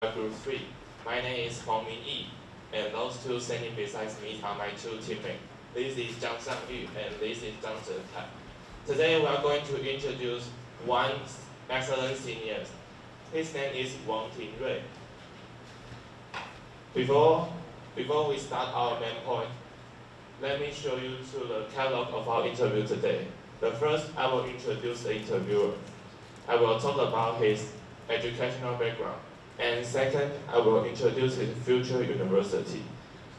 Group 3. My name is黄明毅, and those two standing beside me are my two teammates. This is江尚育and this is张哲愷. Today we are going to introduce one excellent senior. His name is Wang Tingrui. Before we start our main point, let me show you to the catalog of our interview today. But first, I will introduce the interviewer. I will talk about his educational background. And second, I will introduce his future university.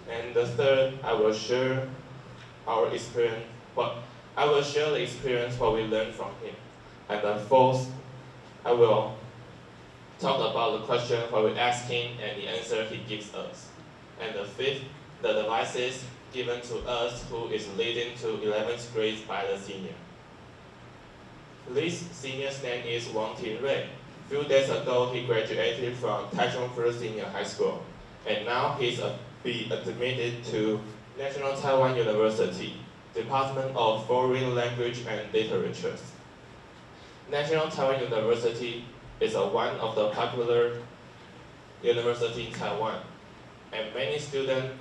And the third, I will share our experience. I will share the experience what we learned from him. And the fourth, I will talk about the question what we ask him and the answer he gives us. And the fifth, the devices given to us who is leading to 11th grade by the senior. This senior's name is Wang Tingrui. A few days ago, he graduated from Taichung First Senior High School, and now he's be admitted to National Taiwan University, Department of Foreign Language and Literatures. National Taiwan University is one of the popular universities in Taiwan, and many students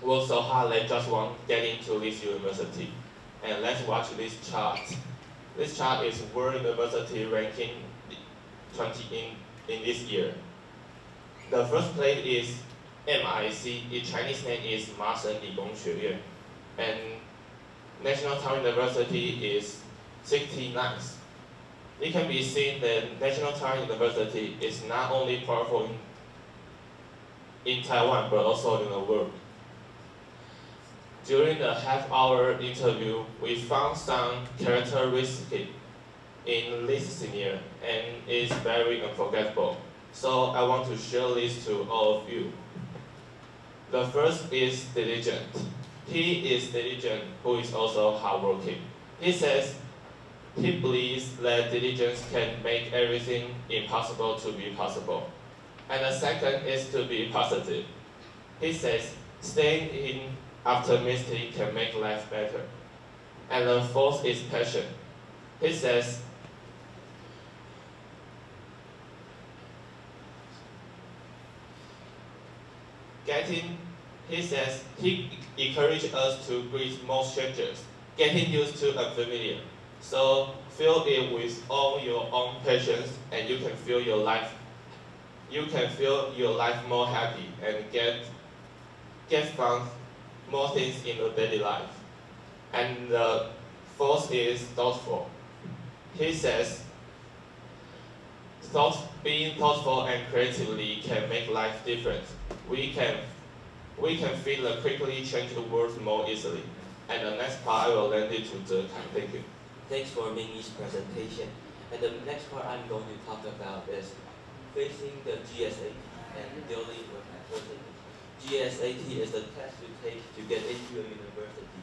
work so hard they just want to get into this university. And let's watch this chart. This chart is World University ranking 20 in this year. The first place is MIC, its Chinese name is Masen Ligong Xueyuan, and National Taiwan University is 69th. It can be seen that National Taiwan University is not only powerful in Taiwan but also in the world. During the half-hour interview, we found some characteristics in this senior, and it's very unforgettable. So I want to share this to all of you. The first is diligent. He is diligent, who is also hardworking. He says he believes that diligence can make everything impossible to be possible. And the second is to be positive. He says staying optimistic can make life better. And the fourth is passion. He says he encourages us to greet more strangers, getting used to unfamiliar. So fill it with all your own passions, and you can feel your life more happy and get fun more things in your daily life. And the fourth is thoughtful. He says being thoughtful and creatively can make life different. We can feel the quickly changing world more easily. And the next part I will lend it to Zhe-Kan. Thank you. Thanks for Mingyi's presentation. And the next part I'm going to talk about is facing the GSAT and dealing with adversity. GSAT is the test you take to get into a university.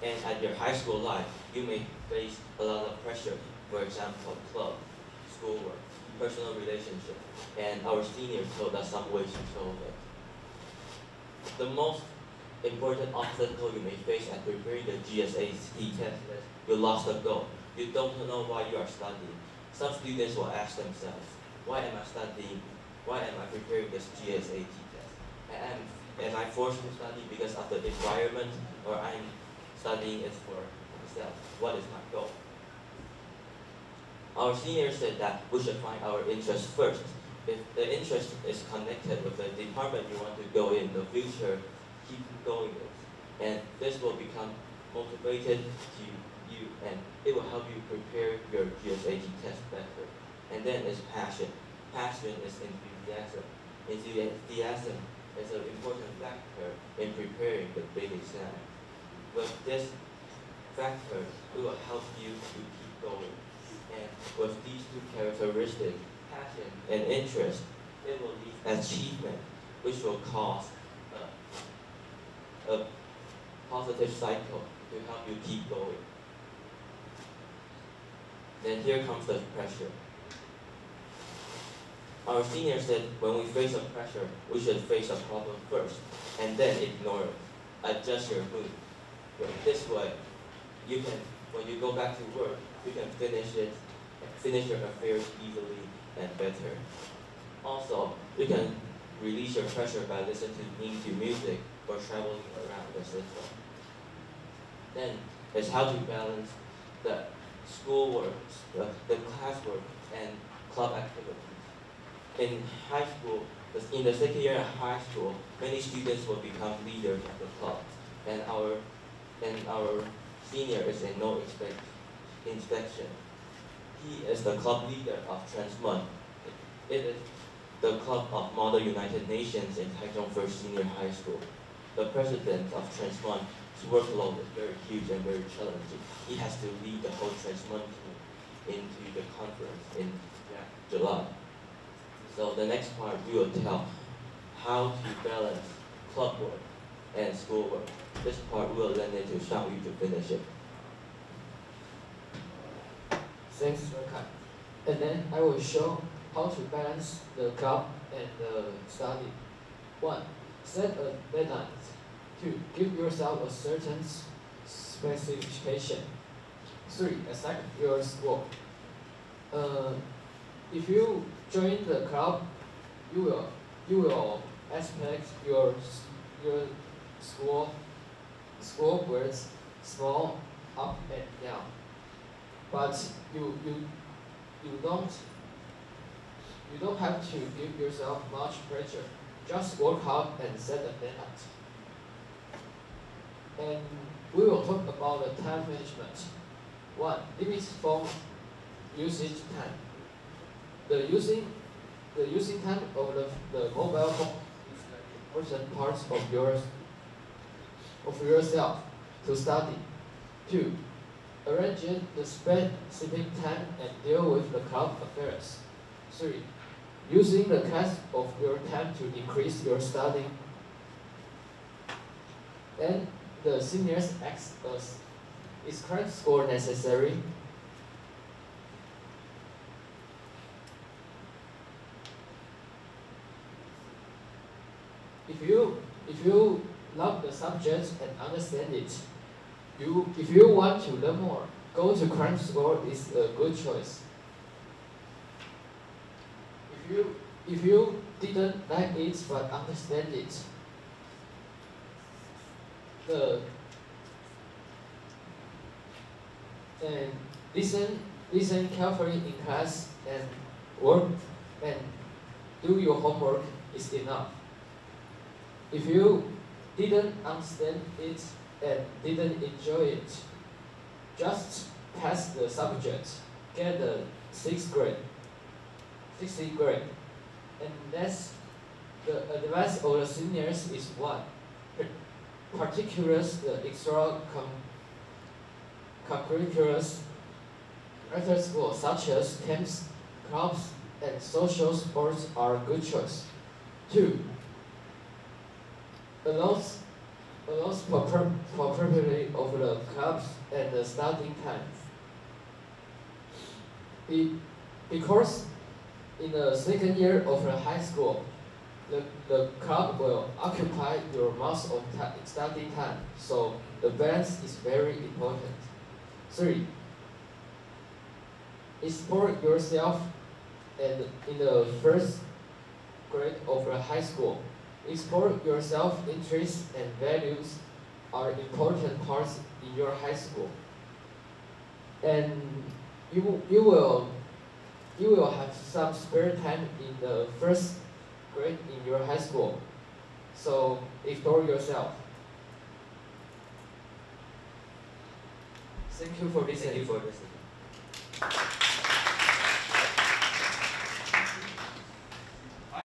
And at your high school life, you may face a lot of pressure. For example, club, schoolwork, personal relationship. And our seniors told us some ways to solve it. The most important obstacle you may face at preparing the GSAT test is you lost the goal. You don't know why you are studying. Some students will ask themselves, why am I studying? Why am I preparing this GSAT test? Am I forced to study because of the environment, or I'm studying it for myself? What is my goal? Our seniors said that we should find our interest first. If the interest is connected with the department you want to go in the future, keep going with. And this will become motivated to you, and it will help you prepare your GSAT test better. And then is passion. Passion is enthusiasm. Enthusiasm is an important factor in preparing the big exam. With this factor, it will help you to keep going. And with these two characteristics, passion and interest, it will lead achievement, which will cause a positive cycle to help you keep going. Then here comes the pressure. Our senior said when we face a pressure, we should face a problem first, and then ignore it. Adjust your mood. This way, you can, when you go back to work, you can finish your affairs easily and better. Also, you can release your pressure by listening to music or traveling around the system. Then, it's how to balance the schoolwork, the classwork, and club activities. In high school, in the second year of high school, many students will become leaders of the club, and our senior is a no inspection. He is the club leader of Transmon. It is the club of Model United Nations in Taichung First Senior High School. The president of Transmon, his workload is very huge and very challenging. He has to lead the whole Transmon team into the conference in July. So the next part, we will tell how to balance club work and schoolwork. This part we will lend it to Shang-Yu to finish it. Thanks, Rekai. And then I will show how to balance the club and the study. 1. Set a deadline. 2. Give yourself a certain specification. 3. Accept your score. If you join the club, you will expect your score grades small up and down. But you don't have to give yourself much pressure. Just work hard and set a deadline. And we will talk about the time management. 1. Limit phone usage time. The using time of the mobile phone is an important part of yourself to study. 2. Arrange the specific time and deal with the club affairs. 3. Using the class of your time to increase your studying. And the seniors ask us, is current score necessary? If you love the subject and understand it, if you want to learn more, go to current score is a good choice. If you didn't like it but understand it, and listen carefully in class and work and do your homework is enough. If you didn't understand it and didn't enjoy it, just pass the subject, get the 60th grade. And that's the advice of the seniors is 1. Particulars, the extra curriculars after school, such as camps, clubs, and social sports are a good choice. 2. Allows properly of the clubs and the studying time. Because in the second year of the high school, the club will occupy your most of study time, so the balance is very important. 3. Explore yourself and in the first grade of the high school. Explore your self-interests and values are important parts in your high school. And you will have some spare time in the first grade in your high school. So explore yourself. Thank you for listening. Thank you for listening.